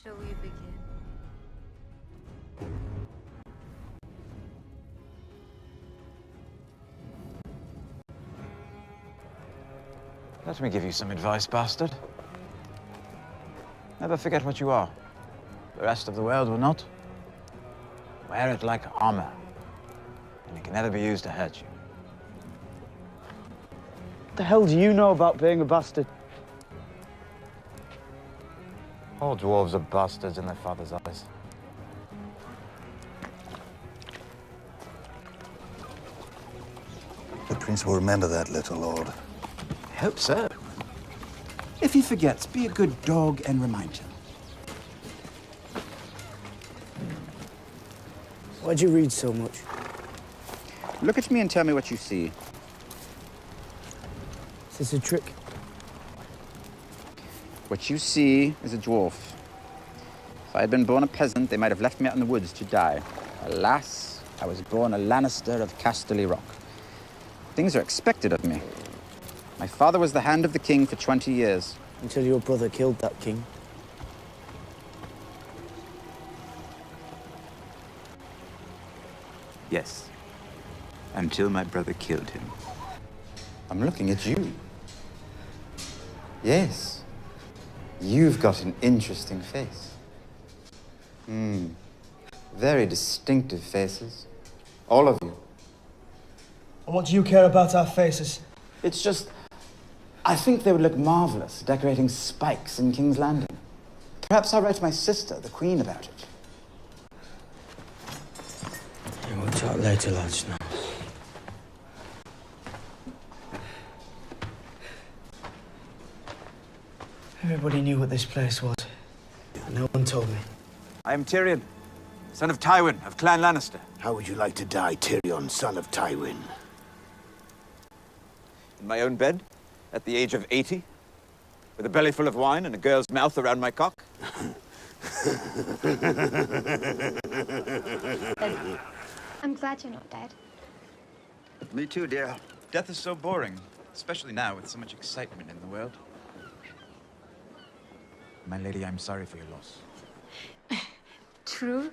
Shall we begin? Let me give you some advice, bastard. Never forget what you are. The rest of the world will not. Wear it like armor, and it can never be used to hurt you. What the hell do you know about being a bastard? All dwarves are bastards in their father's eyes. The prince will remember that, little lord. I hope so. If he forgets, be a good dog and remind him. Why'd you read so much? Look at me and tell me what you see. Is this a trick? What you see is a dwarf. If I had been born a peasant, they might have left me out in the woods to die. Alas, I was born a Lannister of Casterly Rock. Things are expected of me. My father was the hand of the king for 20 years. Until your brother killed that king. Yes. Until my brother killed him. I'm looking at you. Yes. You've got an interesting face. Very distinctive faces. All of you. And what do you care about our faces? It's just, I think they would look marvelous decorating spikes in King's Landing. Perhaps I'll write to my sister, the Queen, about it. Yeah, we'll talk later, lads, now. Everybody knew what this place was. No one told me. I am Tyrion, son of Tywin of Clan Lannister. How would you like to die, Tyrion, son of Tywin? In my own bed, at the age of 80, with a belly full of wine and a girl's mouth around my cock. I'm glad you're not dead. Me too, dear. Death is so boring, especially now with so much excitement in the world. My lady, I'm sorry for your loss. True?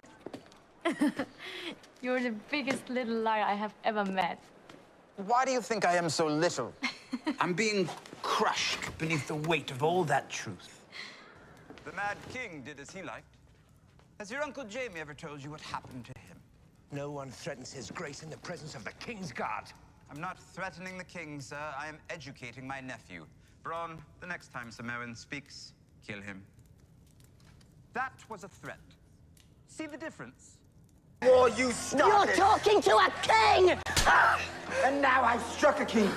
You're the biggest little liar I have ever met. Why do you think I am so little? I'm being crushed beneath the weight of all that truth. The Mad King did as he liked. Has your Uncle Jamie ever told you what happened to him? No one threatens his grace in the presence of the King's Guard. I'm not threatening the king, sir. I am educating my nephew. Bronn, the next time Sir Merwin speaks, kill him. That was a threat. See the difference? War, you started! You're talking to a king! And now I've struck a king.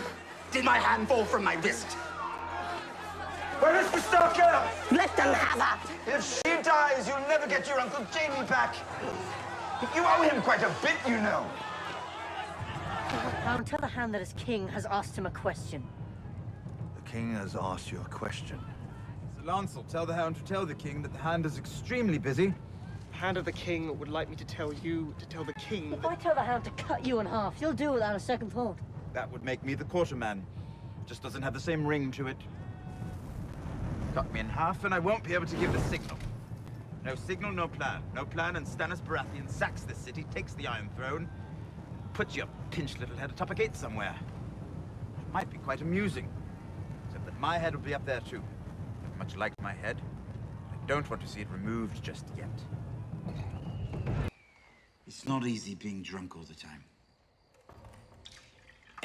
Did my hand fall from my wrist? Where is the stalker? Let them have her! If she dies, you'll never get your Uncle Jamie back. You owe him quite a bit, you know. Now tell the hand that his king has asked him a question. The king has asked you a question. Sir Lancel, tell the Hound to tell the king that the Hand is extremely busy. Hand of the King would like me to tell you to tell the King If I tell the hound to cut you in half, you'll do it without a second thought. That would make me the quarterman. Just doesn't have the same ring to it. Cut me in half and I won't be able to give the signal. No signal, no plan. No plan, and Stannis Baratheon sacks this city, takes the Iron Throne, puts your pinched little head atop a gate somewhere. It might be quite amusing, except that my head will be up there too. Much like my head, I don't want to see it removed just yet. It's not easy being drunk all the time.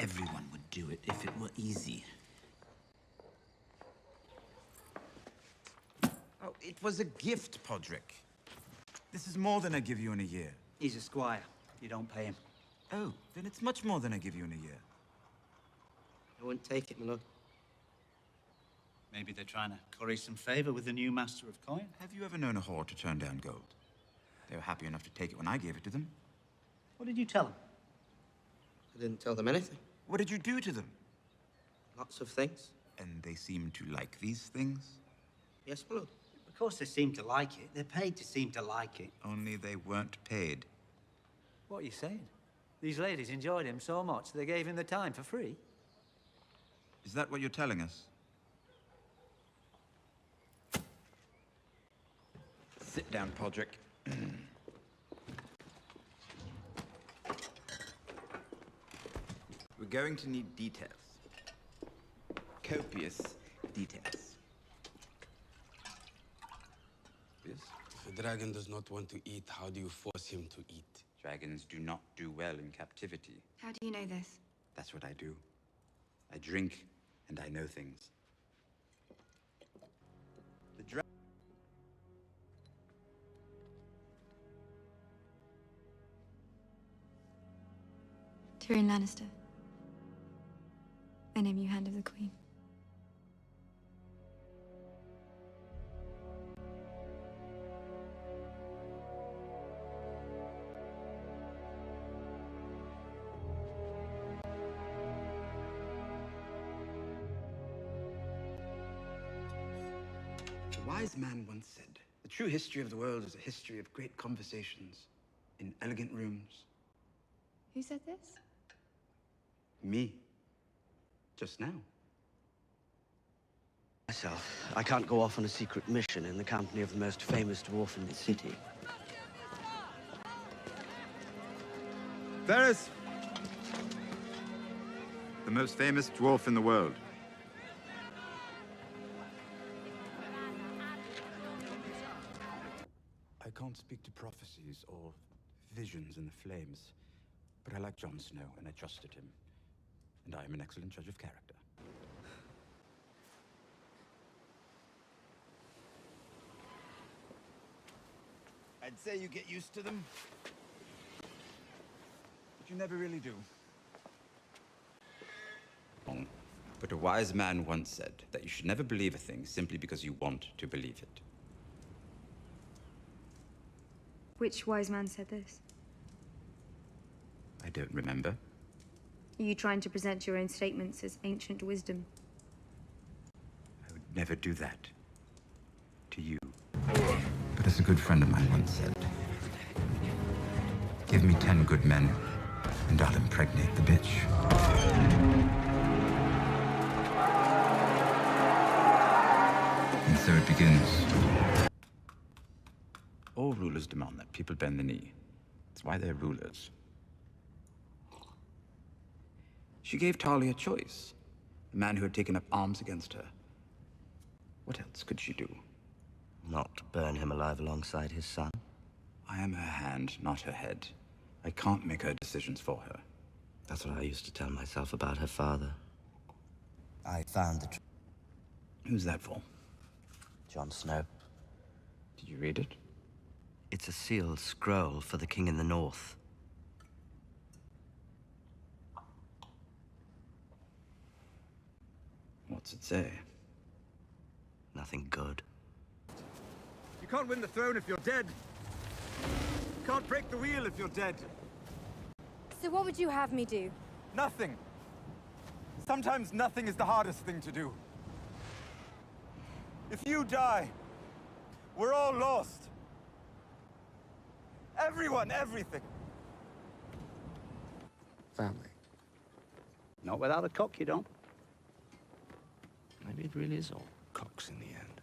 Everyone would do it if it were easy. Oh, it was a gift, Podrick. This is more than I give you in a year. He's a squire. You don't pay him. Oh, then it's much more than I give you in a year. I wouldn't take it, my lord. Maybe they're trying to curry some favor with the new master of coin. Have you ever known a whore to turn down gold? They were happy enough to take it when I gave it to them. What did you tell them? I didn't tell them anything. What did you do to them? Lots of things. And they seem to like these things? Yes, my lord. Of course they seem to like it. They're paid to seem to like it. Only they weren't paid. What are you saying? These ladies enjoyed him so much they gave him the time for free? Is that what you're telling us? Sit down, Podrick. We're going to need details. Copious details. Yes? If a dragon does not want to eat, how do you force him to eat? Dragons do not do well in captivity. How do you know this? That's what I do. I drink, and I know things. The Tyrion Lannister. I name you Hand of the Queen. A wise man once said, the true history of the world is a history of great conversations in elegant rooms. Who said this? Me. Just now. Myself, I can't go off on a secret mission in the company of the most famous dwarf in the city. Varys! The most famous dwarf in the world. I can't speak to prophecies or visions in the flames, but I like Jon Snow and I trusted him. And I am an excellent judge of character. I'd say you get used to them, but you never really do. But a wise man once said that you should never believe a thing simply because you want to believe it. Which wise man said this? I don't remember. Are you trying to present your own statements as ancient wisdom? I would never do that to you. But as a good friend of mine once said, give me 10 good men, and I'll impregnate the bitch. And so it begins. All rulers demand that people bend the knee. That's why they're rulers. She gave Tarly a choice. A man who had taken up arms against her. What else could she do? Not burn him alive alongside his son. I am her hand, not her head. I can't make her decisions for her. That's what I used to tell myself about her father. I found the truth. Who's that for? Jon Snow. Did you read it? It's a sealed scroll for the king in the north. What's it say? Nothing good. You can't win the throne if you're dead. You can't break the wheel if you're dead. So what would you have me do? Nothing. Sometimes nothing is the hardest thing to do. If you die, we're all lost. Everyone, everything. Family. Not without a cock, you don't. Maybe it really is all cocks in the end.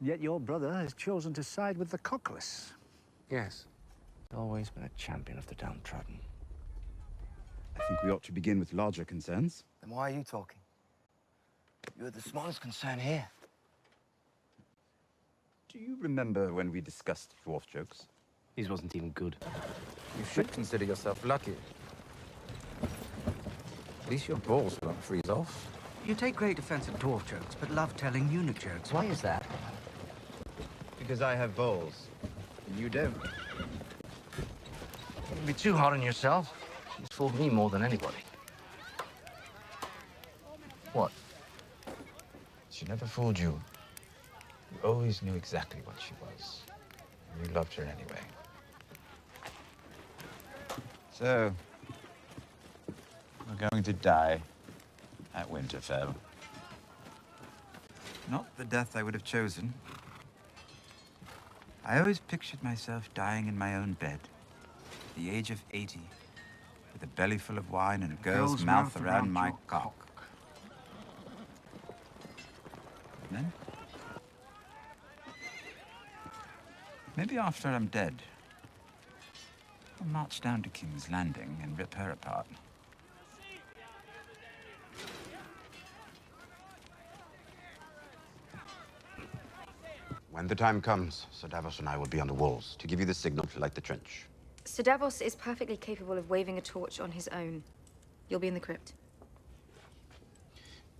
Yet your brother has chosen to side with the cockless. Yes. Always been a champion of the downtrodden. I think we ought to begin with larger concerns. Then why are you talking? You're the smallest concern here. Do you remember when we discussed dwarf jokes? These wasn't even good. You should consider yourself lucky. At least your balls won't freeze off. You take great offense at dwarf jokes, but love telling eunuch jokes. Why is that? Because I have balls, and you don't. Don't be too hard on yourself. She's fooled me more than anybody. What? She never fooled you. You always knew exactly what she was. And you loved her anyway. So, we're going to die at Winterfell. Not the death I would have chosen. I always pictured myself dying in my own bed, at the age of 80, with a belly full of wine and a girl's mouth around my cock. And then, Maybe after I'm dead, I'll march down to King's Landing and rip her apart. When the time comes, Sir Davos and I will be on the walls to give you the signal to light the trench. Sir Davos is perfectly capable of waving a torch on his own. You'll be in the crypt.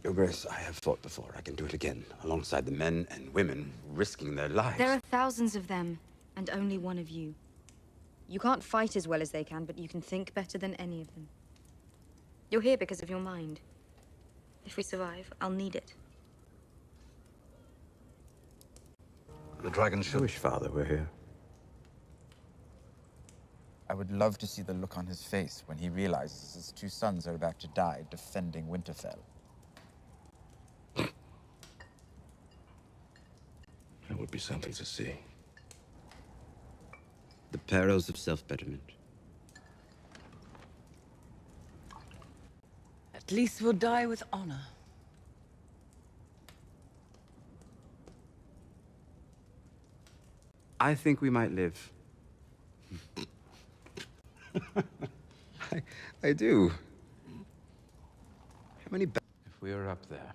Your Grace, I have fought before. I can do it again, alongside the men and women risking their lives. There are thousands of them, and only one of you. You can't fight as well as they can, but you can think better than any of them. You're here because of your mind. If we survive, I'll need it. The dragon should wish Father were here. I would love to see the look on his face when he realizes his two sons are about to die defending Winterfell. That would be something to see. The perils of self-betterment. At least we'll die with honor. I think we might live. I do. How many If we were up there,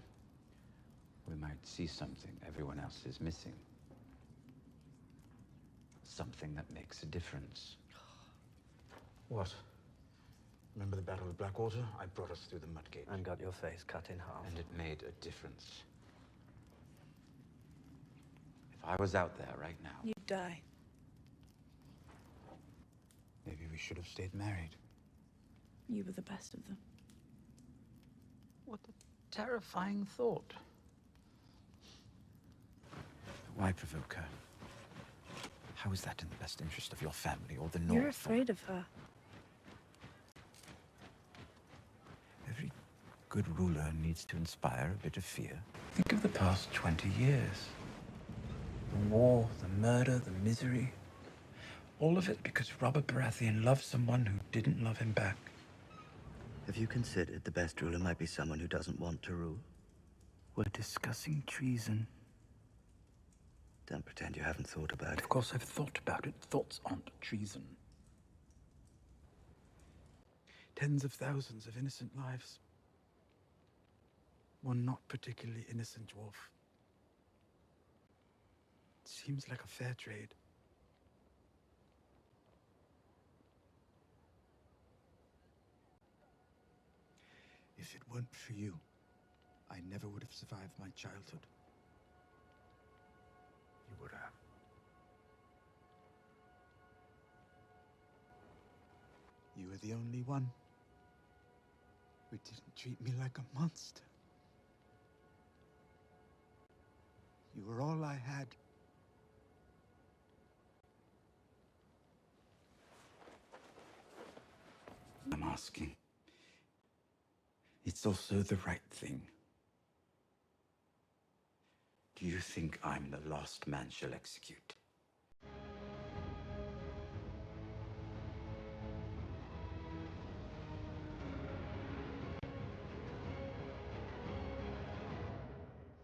we might see something everyone else is missing. Something that makes a difference. What? Remember the Battle of Blackwater? I brought us through the Mudgate. And got your face cut in half. And it made a difference. If I was out there right now... You'd die. Maybe we should have stayed married. You were the best of them. What a terrifying thought. Why provoke her? How is that in the best interest of your family or the North? You're afraid of her. Every good ruler needs to inspire a bit of fear. Think of the past 20 years. The war, the murder, the misery. All of it because Robert Baratheon loved someone who didn't love him back. Have you considered the best ruler might be someone who doesn't want to rule? We're discussing treason. Don't pretend you haven't thought about it. Of course I've thought about it. Thoughts aren't treason. Tens of thousands of innocent lives. One not particularly innocent dwarf. Seems like a fair trade. If it weren't for you, I never would have survived my childhood. You would have. You were the only one who didn't treat me like a monster. You were all I had. I'm asking. It's also the right thing. Do you think I'm the last man she'll execute?